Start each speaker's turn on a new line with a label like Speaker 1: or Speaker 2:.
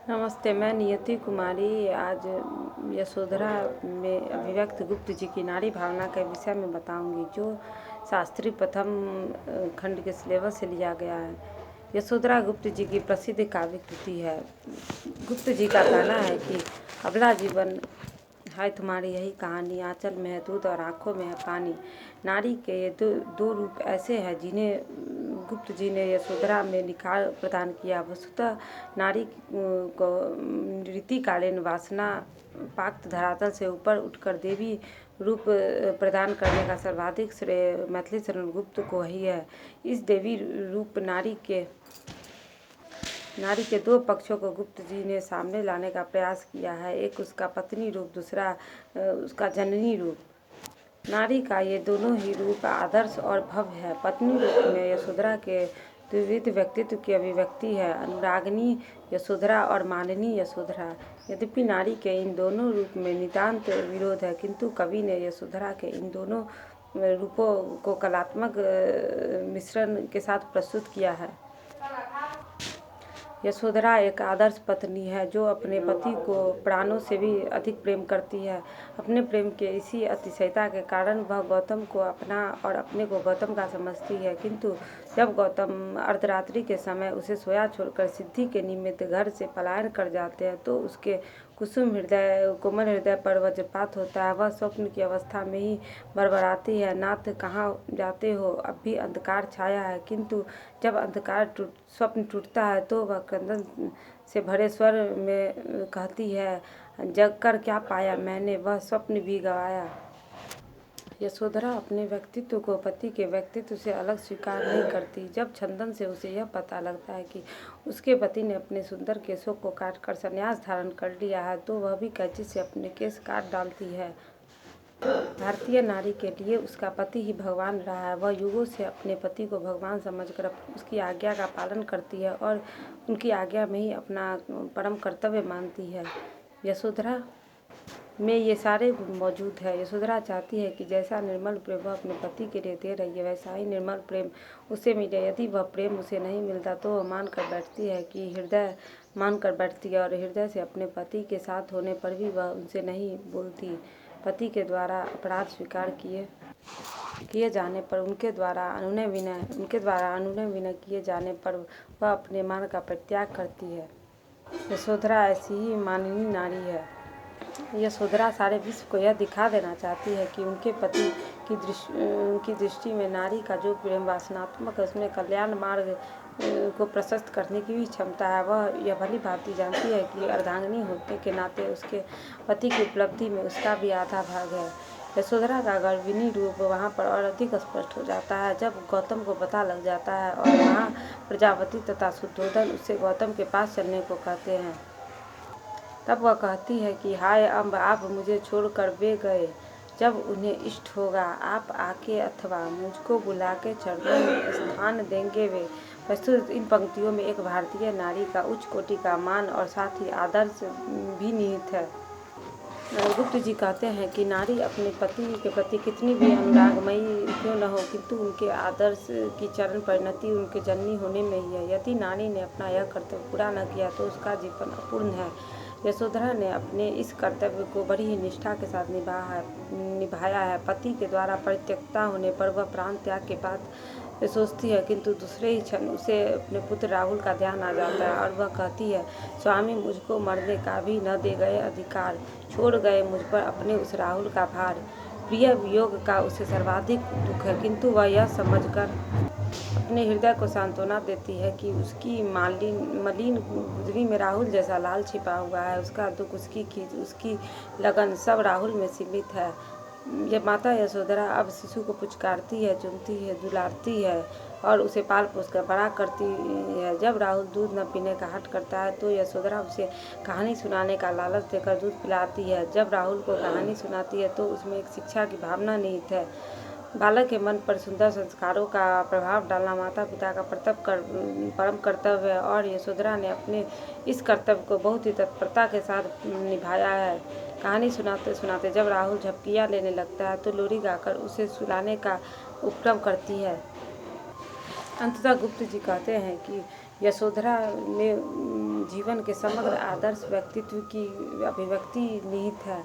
Speaker 1: नमस्ते, मैं नियति कुमारी आज यशोधरा में अभिव्यक्त गुप्त जी की नारी भावना के विषय में बताऊंगी, जो शास्त्रीय प्रथम खंड के सिलेबस से लिया गया है। यशोधरा गुप्त जी की प्रसिद्ध काव्य कृति है। गुप्त जी का कहना है कि अबला जीवन है तुम्हारी यही कहानी, आंचल में है दूध और आँखों में है पानी। नारी के ये दो रूप ऐसे हैं जिन्हें गुप्त जी ने यशोधरा में निखार प्रदान किया। वस्तुतः नारी को रीतिकालीन वासना पाक्त धरातल से ऊपर उठकर देवी रूप प्रदान करने का सर्वाधिक श्रेय मैथिली शरण गुप्त को ही है। इस देवी रूप नारी के दो पक्षों को गुप्त जी ने सामने लाने का प्रयास किया है, एक उसका पत्नी रूप, दूसरा उसका जननी रूप। नारी का ये दोनों ही रूप आदर्श और भव्य है। पत्नी रूप में यशोधरा के द्विविध व्यक्तित्व की अभिव्यक्ति है, अनुरागिनी यशोधरा और माननी यशोधरा। यद्यपि नारी के इन दोनों रूप में नितांत विरोध है, किंतु कवि ने यशोधरा के इन दोनों रूपों को कलात्मक मिश्रण के साथ प्रस्तुत किया है। यशोधरा एक आदर्श पत्नी है जो अपने पति को प्राणों से भी अधिक प्रेम करती है। अपने प्रेम के इसी अतिशयता के कारण वह गौतम को अपना और अपने को गौतम का समझती है, किंतु जब गौतम अर्धरात्रि के समय उसे सोया छोड़कर सिद्धि के निमित्त घर से पलायन कर जाते हैं तो उसके कोमल हृदय पर वज्रपात होता है। वह स्वप्न की अवस्था में ही बड़बड़ाती है, नाथ कहाँ जाते हो, अब भी अंधकार छाया है। किंतु जब स्वप्न टूटता है तो वह क्रंदन से भरे स्वर में कहती है, जग कर क्या पाया मैंने, वह स्वप्न भी गवाया। यशोधरा अपने व्यक्तित्व को पति के व्यक्तित्व से अलग स्वीकार नहीं करती। जब चंदन से उसे यह पता लगता है कि उसके पति ने अपने सुंदर केशों को काटकर संन्यास धारण कर लिया है तो वह भी कैंची से अपने केश काट डालती है। भारतीय नारी के लिए उसका पति ही भगवान रहा है। वह युगों से अपने पति को भगवान समझकर उसकी आज्ञा का पालन करती है और उनकी आज्ञा में ही अपना परम कर्तव्य मानती है। यशोधरा में ये सारे गुण मौजूद है। यशोधरा चाहती है कि जैसा निर्मल प्रेम वह अपने पति के लिए दे रही है, वैसा ही निर्मल प्रेम उसे मिले। यदि वह प्रेम उसे नहीं मिलता तो वह मान कर बैठती है और हृदय से अपने पति के साथ होने पर भी वह उनसे नहीं बोलती। पति के द्वारा अपराध स्वीकार किए जाने पर उनके द्वारा अनुनय विनय किए जाने पर वह अपने मान का परित्याग करती है। यशोधरा ऐसी ही माननीय नारी है। यशोधरा सारे विश्व को यह दिखा देना चाहती है कि उनके पति की दृष्टि में नारी का जो प्रेम वासनात्मक है उसमें कल्याण मार्ग को प्रशस्त करने की भी क्षमता है। वह यह भली भांति जानती है कि अर्धांगिनी होने के नाते उसके पति की उपलब्धि में उसका भी आधा भाग है। यशोधरा का गर्विणी रूप वहाँ पर और अधिक स्पष्ट हो जाता है जब गौतम को पता लग जाता है और वहाँ प्रजापति तथा शुद्धोदन उससे गौतम के पास चलने को कहते हैं। तब वह कहती है कि हाय अम्ब, आप मुझे छोड़कर वे गए, जब उन्हें इष्ट होगा आप आके अथवा मुझको बुला के चरणों में स्थान देंगे वे। प्रस्तुत इन पंक्तियों में एक भारतीय नारी का उच्च कोटि का मान और साथ ही आदर्श भी निहित है। गुप्त जी कहते हैं कि नारी अपने पति के प्रति कितनी भी अनुरागमयी क्यों न हो, किंतु उनके आदर्श की चरण परिणति उनके जननी होने में ही है। यदि नारी ने अपना यह कर्तव्य पूरा न किया तो उसका जीवन अपूर्ण है। यशोधरा ने अपने इस कर्तव्य को बड़ी ही निष्ठा के साथ निभाया है। पति के द्वारा परित्यक्ता होने पर वह प्राण त्याग के बाद सोचती है, किंतु दूसरे ही क्षण उसे अपने पुत्र राहुल का ध्यान आ जाता है और वह कहती है, स्वामी मुझको मरने का भी न दे गए अधिकार, छोड़ गए मुझ पर अपने उस राहुल का भार। प्रिय वियोग का उसे सर्वाधिक दुख है, किंतु वह यह समझकर अपने हृदय को सांत्वना देती है कि उसकी मलिन गुदरी में राहुल जैसा लाल छिपा हुआ है। उसका दुख, उसकी खींच, उसकी लगन सब राहुल में सीमित है। ये माता यशोधरा अब शिशु को पुचकारती है, चुनती है, दुलारती है और उसे पाल पोस कर बड़ा करती है। जब राहुल दूध न पीने का हठ करता है तो यशोधरा उसे कहानी सुनाने का लालच देकर दूध पिलाती है। जब राहुल को कहानी सुनाती है तो उसमें एक शिक्षा की भावना निहित है। बालक के मन पर सुंदर संस्कारों का प्रभाव डालना माता पिता का परम कर्तव्य है और यशोधरा ने अपने इस कर्तव्य को बहुत ही तत्परता के साथ निभाया है। कहानी सुनाते सुनाते जब राहुल झपकियाँ लेने लगता है तो लोरी गाकर उसे सुलाने का उपक्रम करती है। अंततः गुप्त जी कहते हैं कि यशोधरा ने जीवन के समग्र आदर्श व्यक्तित्व की अभिव्यक्ति निहित है।